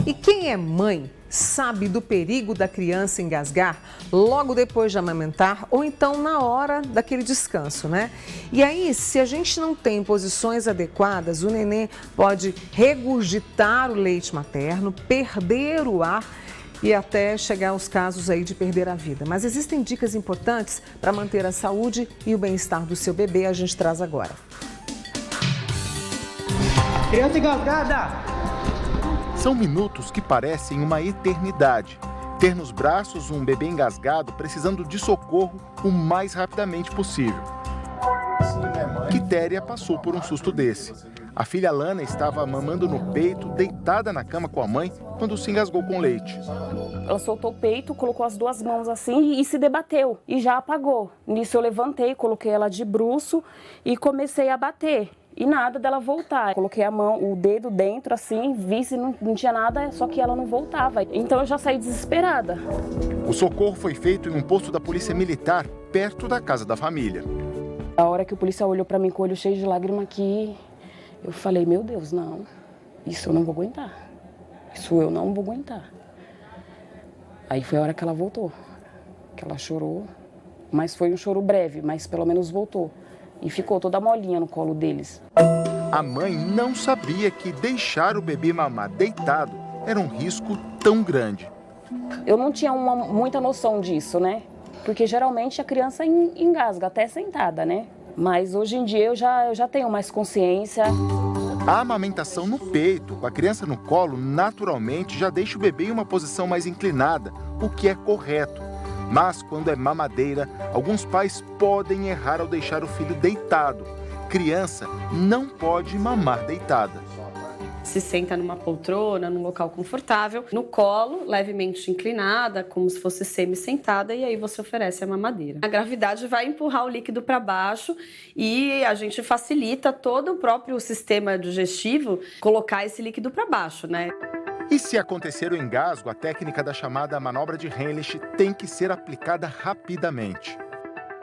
E quem é mãe sabe do perigo da criança engasgar logo depois de amamentar ou então na hora daquele descanso, né? E aí, se a gente não tem posições adequadas, o neném pode regurgitar o leite materno, perder o ar e até chegar aos casos aí de perder a vida. Mas existem dicas importantes para manter a saúde e o bem-estar do seu bebê, a gente traz agora. Criança engasgada! São minutos que parecem uma eternidade. Ter nos braços um bebê engasgado precisando de socorro o mais rapidamente possível. Quitéria passou por um susto desse. A filha Lana estava mamando no peito, deitada na cama com a mãe, quando se engasgou com leite. Ela soltou o peito, colocou as duas mãos assim e se debateu. E já apagou. Nisso eu levantei, coloquei ela de bruço e comecei a bater. E nada dela voltar. Coloquei a mão, o dedo dentro assim, vi se não tinha nada, só que ela não voltava. Então eu já saí desesperada. O socorro foi feito em um posto da Polícia Militar, perto da casa da família. A hora que o policial olhou pra mim com o olho cheio de lágrima aqui, eu falei, meu Deus, não, isso eu não vou aguentar. Isso eu não vou aguentar. Aí foi a hora que ela voltou, que ela chorou, mas foi um choro breve, mas pelo menos voltou. E ficou toda molinha no colo deles. A mãe não sabia que deixar o bebê mamar deitado era um risco tão grande. Eu não tinha muita noção disso, né? Porque geralmente a criança engasga até sentada, né? Mas hoje em dia eu já tenho mais consciência. A amamentação no peito, com a criança no colo, naturalmente já deixa o bebê em uma posição mais inclinada, o que é correto. Mas quando é mamadeira, alguns pais podem errar ao deixar o filho deitado. Criança não pode mamar deitada. Se senta numa poltrona, num local confortável, no colo, levemente inclinada, como se fosse semi-sentada, e aí você oferece a mamadeira. A gravidade vai empurrar o líquido para baixo e a gente facilita todo o próprio sistema digestivo colocar esse líquido para baixo, né? E se acontecer o engasgo, a técnica da chamada manobra de Heimlich tem que ser aplicada rapidamente.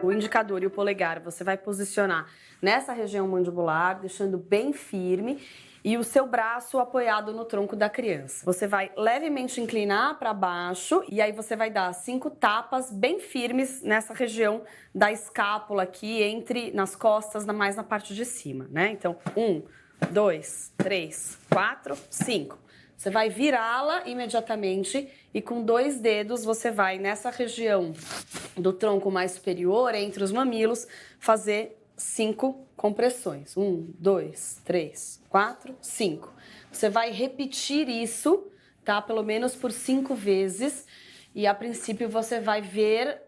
O indicador e o polegar você vai posicionar nessa região mandibular, deixando bem firme, e o seu braço apoiado no tronco da criança. Você vai levemente inclinar para baixo e aí você vai dar 5 tapas bem firmes nessa região da escápula aqui, nas costas, mais na parte de cima, né? Então, 1, 2, 3, 4, 5. Você vai virá-la imediatamente e com 2 dedos você vai nessa região do tronco mais superior, entre os mamilos, fazer 5 compressões. 1, 2, 3, 4, 5. Você vai repetir isso, tá? Pelo menos por 5 vezes. E a princípio você vai ver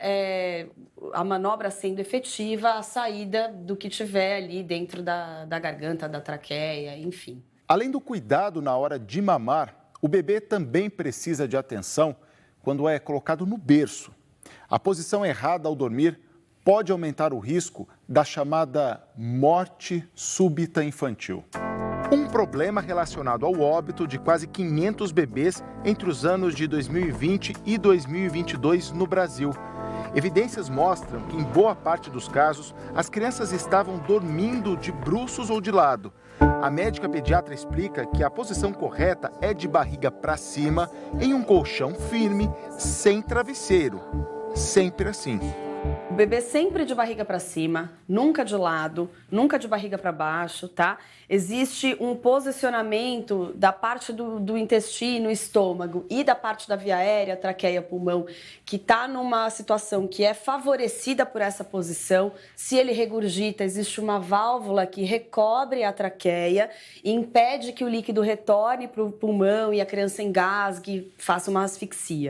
a manobra sendo efetiva, a saída do que tiver ali dentro da garganta, da traqueia, enfim. Além do cuidado na hora de mamar, o bebê também precisa de atenção quando é colocado no berço. A posição errada ao dormir pode aumentar o risco da chamada morte súbita infantil. Um problema relacionado ao óbito de quase 500 bebês entre os anos de 2020 e 2022 no Brasil. Evidências mostram que, em boa parte dos casos, as crianças estavam dormindo de bruços ou de lado. A médica pediatra explica que a posição correta é de barriga para cima, em um colchão firme, sem travesseiro. Sempre assim. O bebê sempre de barriga para cima, nunca de lado, nunca de barriga para baixo, tá? Existe um posicionamento da parte do intestino, estômago e da parte da via aérea, traqueia, pulmão, que tá numa situação que é favorecida por essa posição. Se ele regurgita, existe uma válvula que recobre a traqueia e impede que o líquido retorne para o pulmão e a criança engasgue, faça uma asfixia.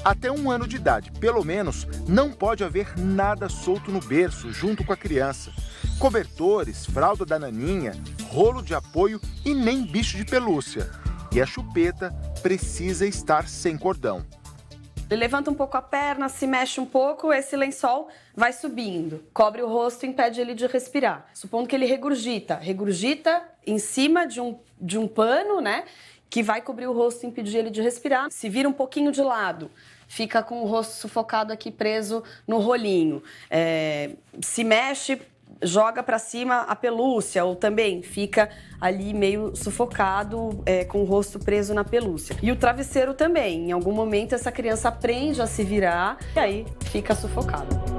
Até 1 ano de idade, pelo menos, não pode haver nada solto no berço junto com a criança. Cobertores, fralda da naninha, rolo de apoio e nem bicho de pelúcia. E a chupeta precisa estar sem cordão. Ele levanta um pouco a perna, se mexe um pouco, esse lençol vai subindo, cobre o rosto e impede ele de respirar. Supondo que ele regurgita em cima de um pano, né, que vai cobrir o rosto e impedir ele de respirar. Se vira um pouquinho de lado, fica com o rosto sufocado aqui preso no rolinho. Se mexe joga para cima a pelúcia, ou também fica ali meio sufocado, com o rosto preso na pelúcia. E o travesseiro também, em algum momento essa criança aprende a se virar e aí fica sufocada.